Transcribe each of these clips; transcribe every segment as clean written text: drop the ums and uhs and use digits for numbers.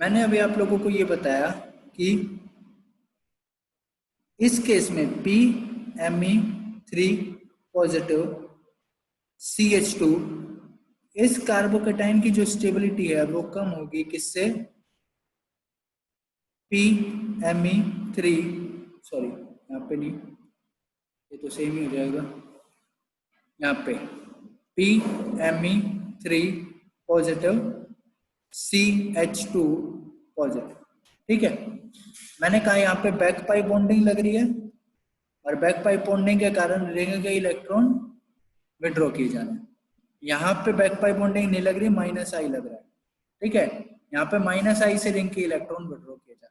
मैंने अभी आप लोगों को ये बताया कि इस केस में PMe3 पॉजिटिव CH2 इस कार्बोकेटाइन की जो स्टेबिलिटी है वो कम होगी किससे? PMe3 सॉरी यहाँ पे नहीं, ये तो सेम ही हो जाएगा। यहाँ पे PMe3 पॉजिटिव CH2 पॉजिटिव, ठीक है। मैंने कहा यहाँ पे बैक पाई बॉन्डिंग लग रही है और बैक पाई बॉन्डिंग के कारण रिंग के इलेक्ट्रॉन विड्रॉ किए जाने। यहाँ पे बैक पाई बॉन्डिंग नहीं लग रही, -I लग रहा है, ठीक है। यहाँ पे -I से रिंग के इलेक्ट्रॉन विड्रॉ किए जाने।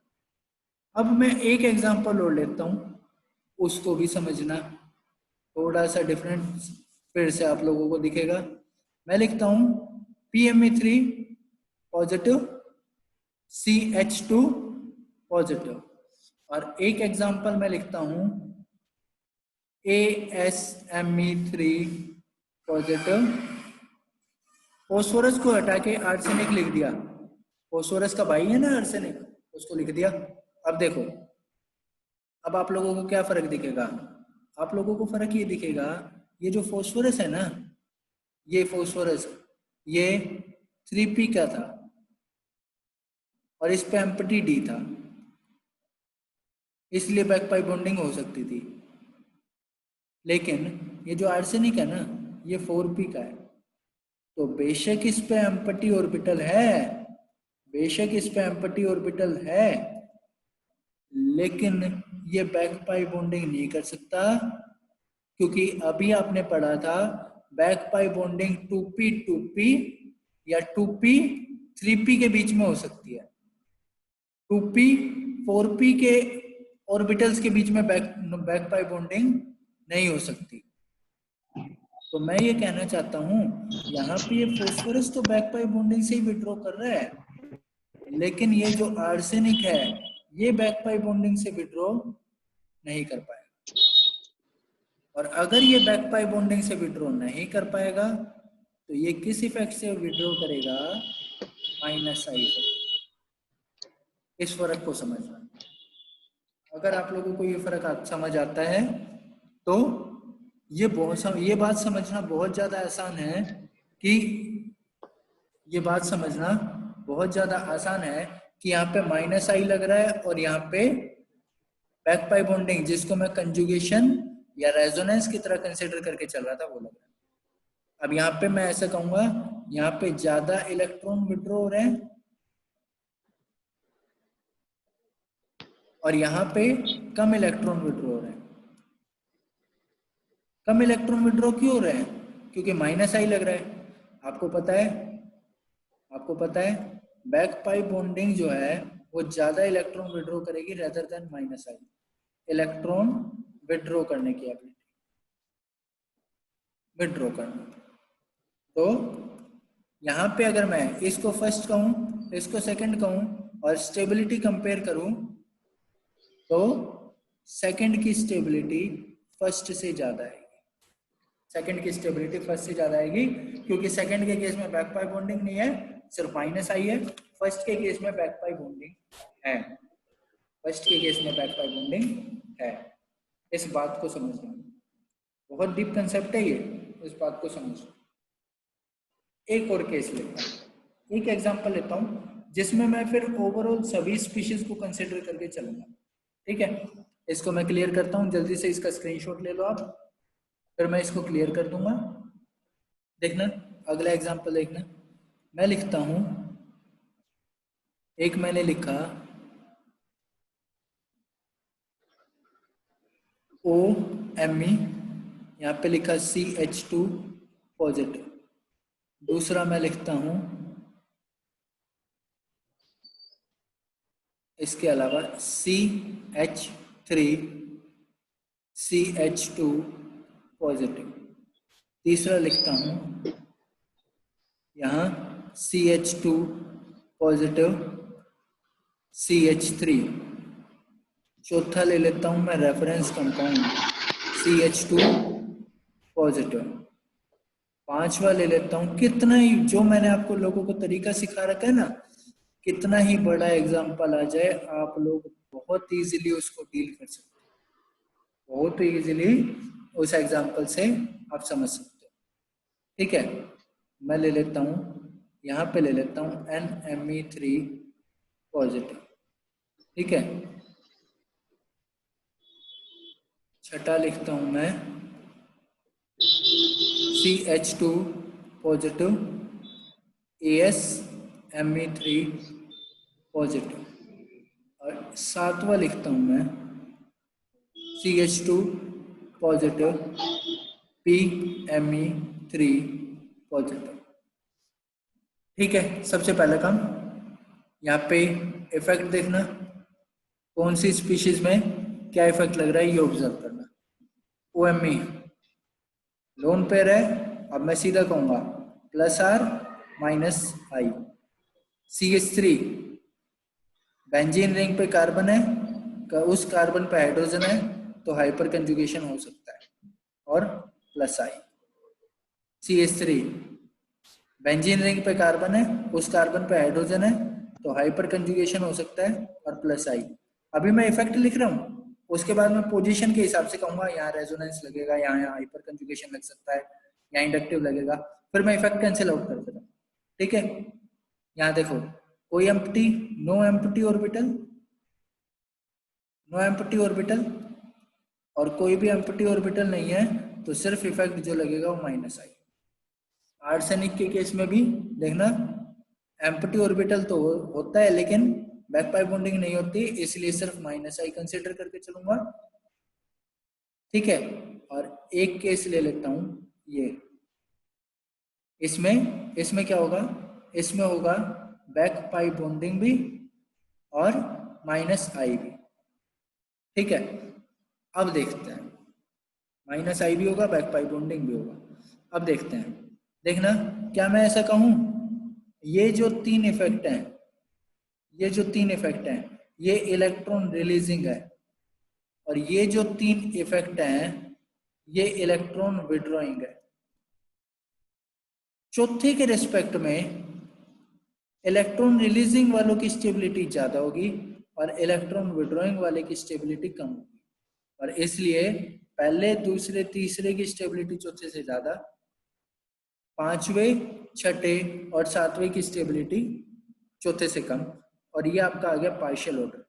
अब मैं एक एग्जांपल और लेता हूँ, उसको भी समझना, थोड़ा सा डिफरेंट फिर से आप लोगों को दिखेगा। मैं लिखता हूँ PMe3 पॉजिटिव CH2 पॉजिटिव, और एक एग्जांपल मैं लिखता हूँ ASMe3 पॉजिटिव। फॉस्फोरस को हटा के आर्सेनिक लिख दिया, फॉस्फोरस का भाई है ना आर्सेनिक, उसको लिख दिया। अब देखो, अब आप लोगों को क्या फर्क दिखेगा? आप लोगों को फर्क ये दिखेगा, ये जो फॉस्फोरस है ना, ये फॉस्फोरस ये 3p का था और इस पे एम्प्टी D था, इसलिए बैक पाई बॉन्डिंग हो सकती थी। लेकिन ये जो आर्सेनिक है ना, ये 4p का है, तो बेशक इस पे एम्प्टी ऑर्बिटल है, बेशक इस पे एम्प्टी ऑर्बिटल है, लेकिन ये बैक पाई बॉन्डिंग नहीं कर सकता, क्योंकि अभी आपने पढ़ा था बैक पाई बॉन्डिंग 2p या 2p 3p के बीच में हो सकती है। 2p 4p के ऑर्बिटल्स के बीच में बैक पाई बॉन्डिंग नहीं हो सकती। तो मैं ये कहना चाहता हूं, यहाँ पे ये फॉस्फोरस तो बैक पाई बॉन्डिंग से ही विड्रॉ कर रहा है, लेकिन ये जो आर्सेनिक है ये बैक पाई बॉन्डिंग से विड्रॉ नहीं कर पाएगा। और अगर ये बैक पाई बॉन्डिंग से विड्रॉ नहीं कर पाएगा तो ये किस इफेक्ट से विड्रॉ करेगा? -I effect. इस फर्क को समझना। अगर आप लोगों को ये फर्क समझ आता है तो ये बात समझना बहुत ज्यादा आसान है कि ये बात समझना बहुत ज्यादा आसान है कि यहाँ पे -I लग रहा है और यहाँ पे बैक पाई बॉन्डिंग, जिसको मैं कंजुगेशन या रेजोनेंस की तरह कंसिडर करके चल रहा था, वो लग रहा है। अब यहाँ पे मैं ऐसा कहूंगा, यहाँ पे ज्यादा इलेक्ट्रॉन विड्रॉ हो रहे हैं और यहाँ पे कम इलेक्ट्रॉन विड्रॉ हो रहे हैं। कम इलेक्ट्रॉन विड्रॉ क्यों हो रहे हैं? क्योंकि -I लग रहा है। आपको पता है बैक पाई बॉन्डिंग जो है वो ज्यादा इलेक्ट्रॉन विड्रॉ करेगी rather than -I। Electron withdraw करने की एबिलिटी, विड्रॉ करना। तो यहाँ पे अगर मैं इसको फर्स्ट कहूँ, इसको सेकंड कहूँ और स्टेबिलिटी कंपेयर करूँ, तो सेकंड की स्टेबिलिटी फर्स्ट से ज्यादा आएगी। सेकंड की स्टेबिलिटी फर्स्ट से ज्यादा आएगी, क्योंकि सेकंड के केस में बैक पाई बॉन्डिंग नहीं है, सिर्फ -I है। फर्स्ट के केस में बैक पाई बॉन्डिंग है, फर्स्ट के केस में बैक पाई बॉन्डिंग है। इस बात को समझना, बहुत डीप कंसेप्ट है ये, इस बात को समझना। एक और केस लेता हूँ, एक एग्जांपल लेता हूँ जिसमें मैं फिर ओवरऑल सभी स्पीशीज को कंसिडर करके चलूंगा, ठीक है। इसको मैं क्लियर करता हूँ, जल्दी से इसका स्क्रीनशॉट ले लो आप, फिर मैं इसको क्लियर कर दूंगा। देखना अगला एग्जांपल, देखना मैं लिखता हूँ, एक मैंने लिखा OMe, यहाँ पे लिखा CH2 पॉजिटिव। दूसरा मैं लिखता हूँ इसके अलावा CH3 CH2 पॉजिटिव। तीसरा लिखता हूँ यहाँ CH2 पॉजिटिव CH3। चौथा ले लेता हूँ मैं रेफरेंस कंपाउंड CH2 पॉजिटिव। पांचवा ले लेता हूँ, कितना ही जो मैंने आपको लोगों को तरीका सिखा रखा है ना, कितना ही बड़ा एग्जाम्पल आ जाए आप लोग बहुत इजीली उसको डील कर सकते हो, बहुत इजीली उस एग्जाम्पल से आप समझ सकते हो। ठीक है, मैं ले लेता हूँ, यहाँ पे ले लेता हूँ NMe3 पॉजिटिव। ठीक है, छठा लिखता हूँ मैं CH2 पॉजिटिव AsMe3 पॉजिटिव। और सातवां लिखता हूँ मैं CH2 पॉजिटिव PMe3 पॉजिटिव। ठीक है, सबसे पहला काम यहाँ पे इफेक्ट देखना, कौन सी स्पीशीज में क्या इफेक्ट लग रहा है ये ऑब्जर्व करना। OMe लोन पेयर है, अब मैं सीधा कहूंगा +R -I। CH3 benzene ring पे कार्बन है, उस कार्बन पे हाइड्रोजन है तो हाइपर कंजुगेशन हो सकता है और +I। CH3 बेंजीन रिंग पे कार्बन है, उस कार्बन पे हाइड्रोजन है तो हाइपर कंजुगेशन हो सकता है और +I। अभी मैं इफेक्ट लिख रहा हूँ, उसके बाद मैं पोजीशन के हिसाब से कहूंगा यहाँ रेजोनेंस लगेगा, यहाँ हाइपर कंजुगेशन लग सकता है, यहाँ इंडक्टिव लगेगा, फिर मैं इफेक्ट कैंसिल आउट कर देता हूँ। ठीक है, यहाँ देखो कोई empty, no empty orbital, no empty orbital और कोई भी एम्प्टी ऑर्बिटल नहीं है तो सिर्फ इफेक्ट जो लगेगा वो -I। आर्सेनिक के केस में भी देखना एम्प्टी ऑर्बिटल तो होता है लेकिन बैक पाई बॉन्डिंग नहीं होती, इसलिए सिर्फ -I कंसीडर करके चलूंगा। ठीक है, और एक केस ले लेता हूं ये, इसमें क्या होगा, इसमें होगा बैक पाई बॉन्डिंग भी और -I भी। ठीक है, अब देखते हैं, -I भी होगा, बैक पाई बॉन्डिंग भी होगा। अब देखते हैं, देखना क्या मैं ऐसा कहूं, ये जो तीन इफेक्ट हैं, ये जो तीन इफेक्ट हैं ये इलेक्ट्रॉन रिलीजिंग है, और ये जो तीन इफेक्ट हैं ये इलेक्ट्रॉन विड्रॉइंग है। चौथे के रिस्पेक्ट में इलेक्ट्रॉन रिलीजिंग वालों की स्टेबिलिटी ज्यादा होगी और इलेक्ट्रॉन विड्रॉइंग वाले की स्टेबिलिटी कम होगी, और इसलिए पहले दूसरे तीसरे की स्टेबिलिटी चौथे से ज्यादा, पांचवें छठे और सातवें की स्टेबिलिटी चौथे से कम, और ये आपका आ गया पार्शियल ऑर्डर।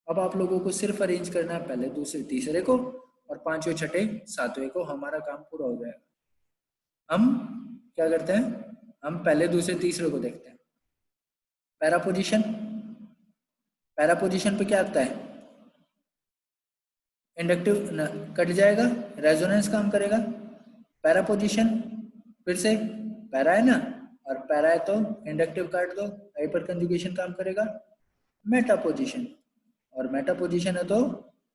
अब आप लोगों को सिर्फ अरेंज करना है पहले दूसरे तीसरे को और पांचवें छठे सातवें को, हमारा काम पूरा हो जाएगा। हम क्या करते हैं, हम पहले दूसरे तीसरे को देखते हैं। पैरा पोजीशन, पैरा पोजीशन पे क्या आता है, इंडक्टिव कट जाएगा, रेजोनेंस काम करेगा। पैरा पोजीशन फिर से पैरा है ना, और पैरा है तो इंडक्टिव काट दो, हाइपर कंजुगेशन काम करेगा। मेटा पोजीशन, और मेटा पोजीशन है तो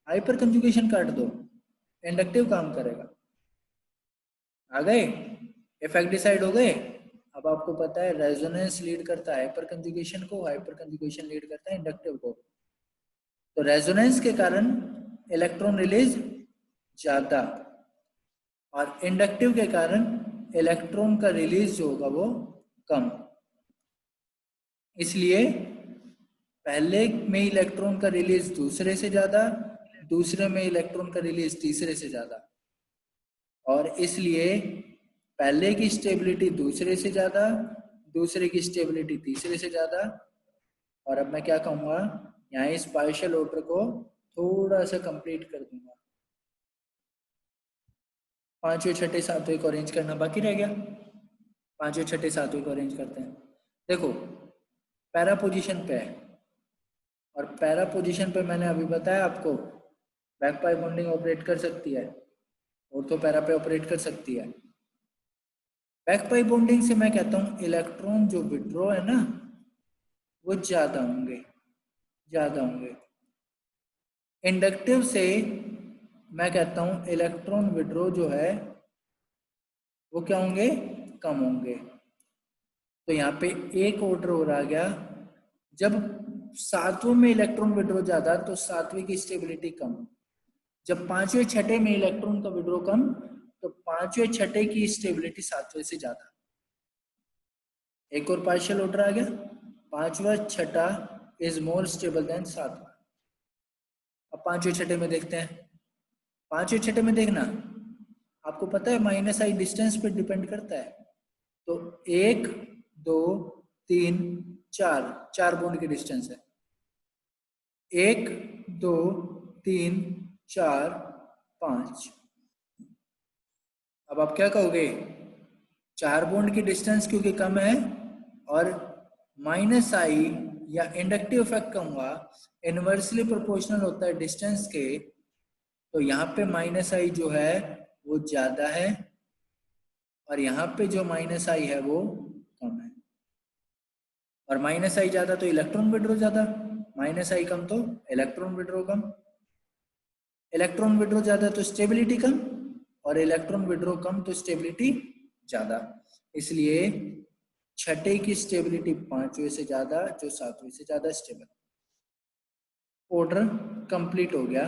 हाइपर कंजुगेशन काट दो, इंडक्टिव काम करेगा। आ गए, इफेक्ट डिसाइड हो गए। अब आपको पता है रेजोनेंस लीड करता है हाइपर कंजुगेशन को, हाइपर कंजुगेशन लीड करता है इंडक्टिव को। तो रेजोनेंस के कारण इलेक्ट्रॉन रिलीज ज्यादा और इंडक्टिव के कारण इलेक्ट्रॉन का रिलीज जो होगा वो कम। इसलिए पहले में इलेक्ट्रॉन का रिलीज दूसरे से ज्यादा, दूसरे में इलेक्ट्रॉन का रिलीज तीसरे से ज्यादा, और इसलिए पहले की स्टेबिलिटी दूसरे से ज्यादा, दूसरे की स्टेबिलिटी तीसरे से ज्यादा। और अब मैं क्या कहूंगा, यहाँ इस पार्शियल ऑर्डर को थोड़ा सा कंप्लीट कर दूंगा, पांचवें छठे सातवें को अरेंज करना बाकी रह गया। पांचवें छठे सातवें को अरेंज करते हैं। देखो पैरा पोजीशन पे है, और पैरा पोजीशन पे मैंने अभी बताया आपको बैक पाई बॉन्डिंग ऑपरेट कर सकती है, और तो पैरा पे ऑपरेट कर सकती है। बैक पाई बॉन्डिंग से मैं कहता हूं इलेक्ट्रॉन जो विड्रॉ है ना वो ज्यादा होंगे, ज्यादा होंगे। इंडक्टिव से मैं कहता हूं इलेक्ट्रॉन विड्रॉ जो है वो क्या होंगे, कम होंगे। तो यहाँ पे एक ऑर्डर और आ गया, जब सातवें में इलेक्ट्रॉन विड्रॉ ज्यादा तो सातवें की स्टेबिलिटी कम, जब पांचवें छठे में इलेक्ट्रॉन का विड्रॉ कम तो पांचवें छठे की स्टेबिलिटी सातवें से ज्यादा। एक और पार्शियल ऑर्डर आ गया, 5वां छठा इज मोर स्टेबल देन 7वां। अब 5वें छठे में देखते हैं। 5वें छठे में देखना, आपको पता है माइनस आई डिस्टेंस पे डिपेंड करता है। तो 1 2 3 4 4 बॉन्ड की डिस्टेंस है। 1 2 3 4 5। अब आप क्या कहोगे, 4 बॉन्ड की डिस्टेंस क्योंकि कम है और माइनस आई या इंडक्टिव इफेक्ट कहूंगा इनवर्सली प्रोपोर्शनल होता है डिस्टेंस के, तो यहाँ पे माइनस आई जो है वो ज्यादा है और यहाँ पे जो माइनस आई है वो कम है। और माइनस आई ज्यादा तो इलेक्ट्रॉन विड्रॉ ज्यादा, माइनस आई कम तो इलेक्ट्रॉन विड्रॉ कम। इलेक्ट्रॉन विड्रॉ ज्यादा तो स्टेबिलिटी कम, और इलेक्ट्रॉन विड्रॉ कम तो स्टेबिलिटी ज्यादा। इसलिए छठे की स्टेबिलिटी 5वें से ज्यादा, जो 7वें से ज्यादा स्टेबल। ऑर्डर कंप्लीट हो गया,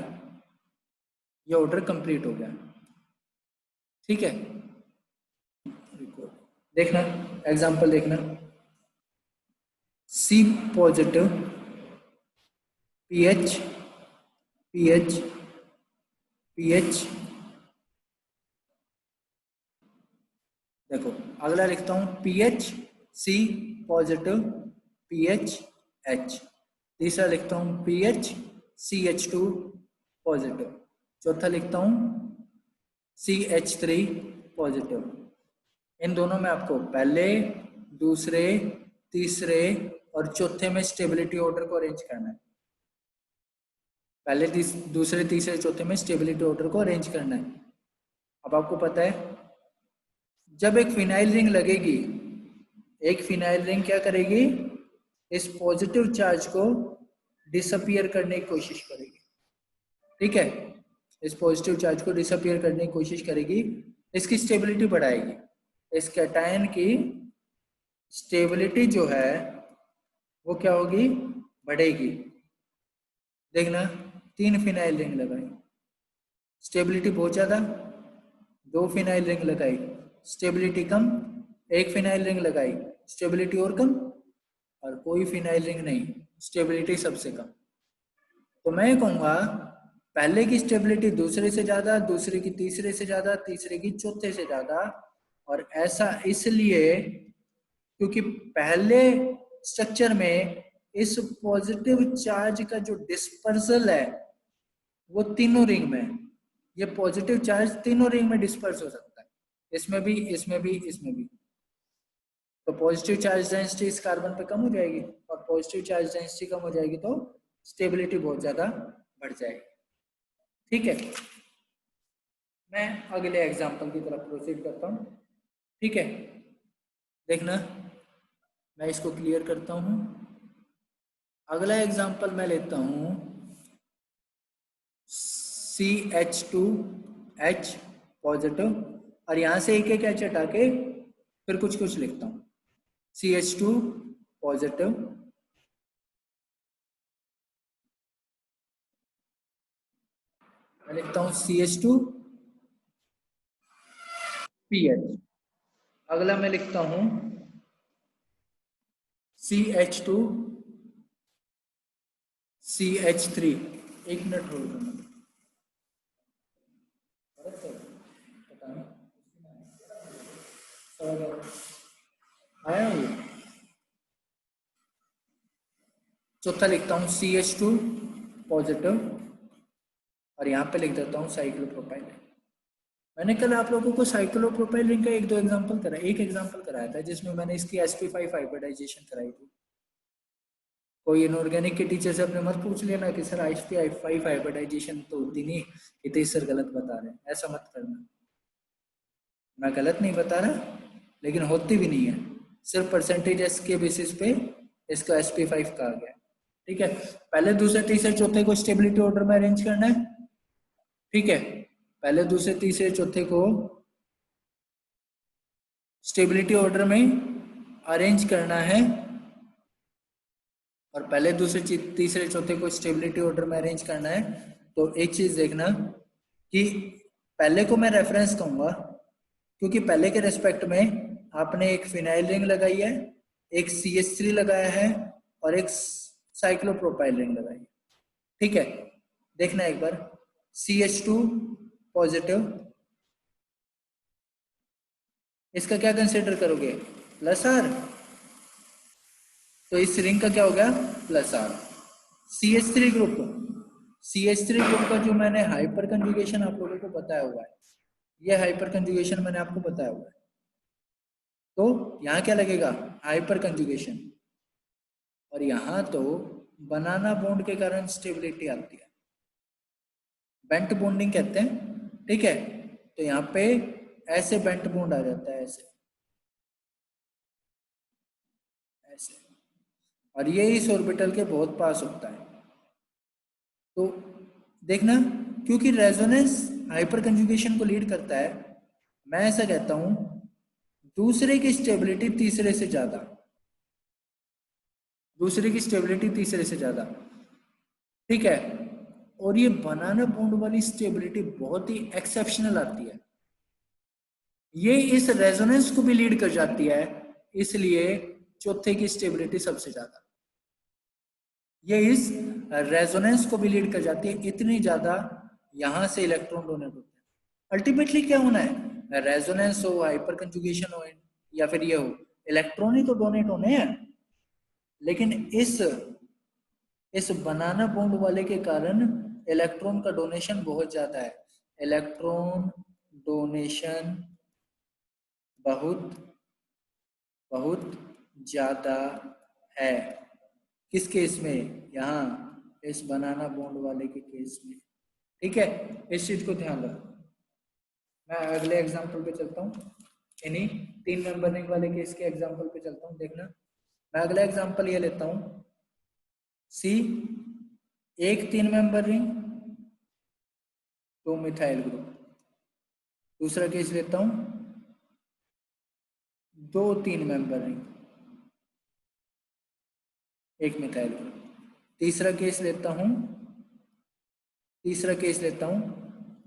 ये ऑर्डर कंप्लीट हो गया। ठीक है, देखना एग्जांपल देखना। सी पॉजिटिव पीएच पीएच पीएच। देखो अगला लिखता हूं पीएच सी पॉजिटिव पीएच एच। तीसरा लिखता हूं पीएच CH2 पॉजिटिव। चौथा लिखता हूं CH3 पॉजिटिव। इन दोनों में आपको पहले, दूसरे, तीसरे और चौथे में स्टेबिलिटी ऑर्डर को अरेंज करना है। पहले, दूसरे, तीसरे, चौथे में स्टेबिलिटी ऑर्डर को अरेंज करना है। अब आपको पता है जब एक फिनाइल रिंग लगेगी, एक फिनाइल रिंग क्या करेगी, इस पॉजिटिव चार्ज को डिसअपियर करने की कोशिश करेगी। ठीक है, इस पॉजिटिव चार्ज को डिसअपियर करने की कोशिश करेगी, इसकी स्टेबिलिटी बढ़ाएगी। इस कैटायन की स्टेबिलिटी जो है वो क्या होगी, बढ़ेगी। देखना 3 फिनाइल रिंग लगाई, स्टेबिलिटी बहुत ज्यादा। 2 फिनाइल रिंग लगाई, स्टेबिलिटी कम। 1 फिनाइल रिंग लगाई, स्टेबिलिटी और कम। और कोई फिनाइल रिंग नहीं, स्टेबिलिटी सबसे कम। तो मैं कहूंगा पहले की स्टेबिलिटी दूसरे से ज्यादा, दूसरे की तीसरे से ज्यादा, तीसरे की चौथे से ज्यादा। और ऐसा इसलिए क्योंकि पहले स्ट्रक्चर में इस पॉजिटिव चार्ज का जो डिस्पर्सल है वो तीनों रिंग में, ये पॉजिटिव चार्ज तीनों रिंग में डिस्पर्स हो सकता है, इसमें भी, इसमें भी, इसमें भी। तो पॉजिटिव चार्ज डेंसिटी इस कार्बन पे कम हो जाएगी, और पॉजिटिव चार्ज डेंसिटी कम हो जाएगी तो स्टेबिलिटी बहुत ज्यादा बढ़ जाएगी। ठीक है, मैं अगले एग्जांपल की तरफ प्रोसीड करता हूं। ठीक है, देखना मैं इसको क्लियर करता हूं। अगला एग्जांपल मैं लेता हूं CH2H पॉजिटिव, और यहां से एक एक H हटा के फिर कुछ कुछ लिखता हूं। CH2 पॉजिटिव, मैं लिखता हूं CH2PH। अगला मैं लिखता हूं CH2CH3। एक मिनट होल्ड करना, आया वो। चौथा लिखता हूं CH2 पॉजिटिव, और यहाँ पे लिख देता हूँ साइक्लोप्रोपाइल। मैंने कल आप लोगों को साइक्लोप्रोपाइल रिंग का एक एग्जांपल कराया था जिसमें मैंने इसकी sp5 हाइब्रिडाइजेशन कराई थी। कोई इनऑर्गेनिक के टीचर से अपने मत पूछ लेना कि सर sp5 हाइब्रिडाइजेशन तो होती नहीं, ये सर गलत बता रहे हैं। ऐसा मत करना, मैं गलत नहीं बता रहा, लेकिन होती भी नहीं है, सिर्फ परसेंटेज के बेसिस पे इसका sp5 कहा गया। ठीक है, पहले, दूसरे, तीसरे, चौथे को स्टेबिलिटी ऑर्डर में अरेंज करना है। ठीक है, पहले, दूसरे, तीसरे, चौथे को स्टेबिलिटी ऑर्डर में अरेंज करना है, और पहले, दूसरे, तीसरे, चौथे को स्टेबिलिटी ऑर्डर में अरेंज करना है। तो एक चीज देखना कि पहले को मैं रेफरेंस कहूंगा क्योंकि पहले के रेस्पेक्ट में आपने एक फिनाइल रिंग लगाई है, एक CH3 लगाया है और एक साइक्लोप्रोपाइल रिंग लगाइए। ठीक है, देखना एक बार, CH2 पॉजिटिव, इसका क्या कंसिडर करोगे, प्लस आर, तो इस रिंग का क्या हो गया, plus are. CH3 group, CH3 group का जो मैंने हाइपर कंजुगेशन आप लोगों को बताया हुआ है, ये हाइपर कंजुगेशन मैंने आपको बताया हुआ है, तो यहाँ क्या लगेगा, हाइपर कंजुगेशन, और यहाँ तो बनाना बॉन्ड के कारण स्टेबिलिटी आती है, बेंट बॉन्डिंग कहते हैं। ठीक है, तो यहाँ पे ऐसे बेंट बॉन्ड आ जाता है, ऐसे ऐसे, और ये इस ऑर्बिटल के बहुत पास होता है। तो देखना, क्योंकि रेजोनेंस हाइपर कंजुगेशन को लीड करता है, मैं ऐसा कहता हूं दूसरे की स्टेबिलिटी तीसरे से ज्यादा, दूसरे की स्टेबिलिटी तीसरे से ज्यादा। ठीक है, और ये बनाना बॉन्ड वाली स्टेबिलिटी बहुत ही एक्सेप्शनल आती है, ये इस रेजोनेंस को भी लीड कर जाती है, इसलिए चौथे की स्टेबिलिटी सबसे ज्यादा, ये इस रेजोनेंस को भी लीड कर जाती है, इतनी ज्यादा यहां से इलेक्ट्रॉन डोनेट होते हैं। अल्टीमेटली क्या होना है, रेजोनेंस हो, हाइपर कंजुगेशन हो, या फिर ये हो, इलेक्ट्रॉन ही तो डोनेट होने हैं, लेकिन इस बनाना बॉन्ड वाले के कारण इलेक्ट्रॉन का डोनेशन बहुत ज्यादा है, इलेक्ट्रॉन डोनेशन बहुत बहुत ज्यादा है, किस केस में, यहाँ इस बनाना बॉन्ड वाले के केस में। ठीक है, इस चीज को ध्यान रखो। मैं अगले एग्जांपल पे चलता हूँ, इन्हीं 3 मेंबर रिंग वाले केस के एग्जांपल पे चलता हूँ। देखना, मैं अगला एग्जांपल ये लेता हूँ, सी एक 3 मेंबर रिंग, 2 मिथाइल ग्रुप। दूसरा केस लेता हूँ 2 3 मेंबर रिंग, 1 मिथाइल ग्रुप। तीसरा केस लेता हूँ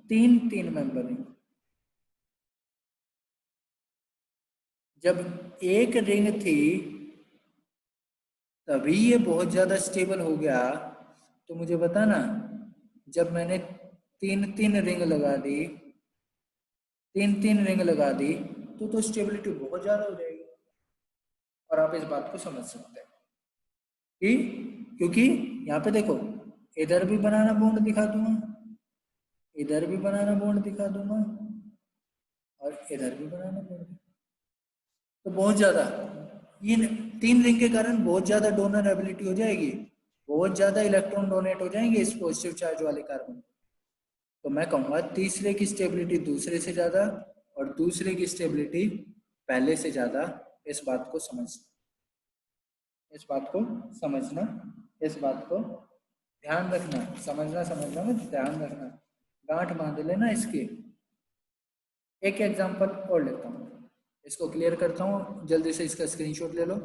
3 3 मेंबर रिंग। जब एक रिंग थी तभी ये बहुत ज्यादा स्टेबल हो गया, तो मुझे बताना, जब मैंने 3 3 रिंग लगा दी, 3 3 रिंग लगा दी, तो स्टेबिलिटी बहुत ज्यादा हो जाएगी। और आप इस बात को समझ सकते हैं कि, क्योंकि यहाँ पे देखो, इधर भी बनाना बॉन्ड दिखा दूंगा, इधर भी बनाना बॉन्ड दिखा दूंगा, और इधर भी बनाना बॉन्ड, तो बहुत ज्यादा, ये 3 रिंग के कारण बहुत ज्यादा डोनर एबिलिटी हो जाएगी, बहुत ज्यादा इलेक्ट्रॉन डोनेट हो जाएंगे इस पॉजिटिव चार्ज वाले कार्बन। तो मैं कहूंगा तीसरे की स्टेबिलिटी दूसरे से ज्यादा, और दूसरे की स्टेबिलिटी पहले से ज्यादा। इस बात को समझना, इस बात को समझना, इस बात को ध्यान रखना, समझना में ध्यान रखना, गांठ बांध लेना इसके। एक एग्जांपल और लेता हूँ, इसको क्लियर करता हूँ, जल्दी से इसका स्क्रीनशॉट ले लो,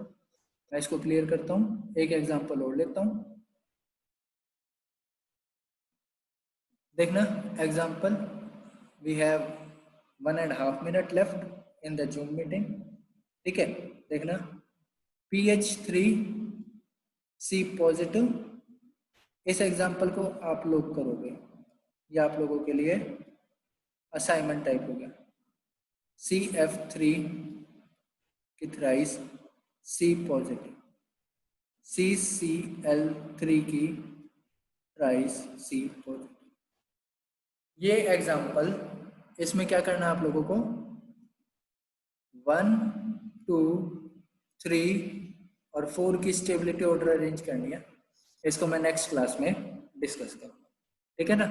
मैं इसको क्लियर करता हूँ, एक एग्जांपल और लेता हूँ। देखना example, we have 1.5 minute left in the Zoom meeting. ठीक है, देखना PH3C पॉजिटिव, इस एग्जांपल को आप लोग करोगे, ये आप लोगों के लिए असाइनमेंट टाइप हो गया। CF3 की थ्राइस C पॉजिटिव, CCl3 की थ्राइस C पॉजिटिव। ये एग्जांपल, इसमें क्या करना है आप लोगों को, 1 2 3 और 4 की स्टेबिलिटी ऑर्डर अरेंज करनी है। इसको मैं नेक्स्ट क्लास में डिस्कस करूंगा, ठीक है ना।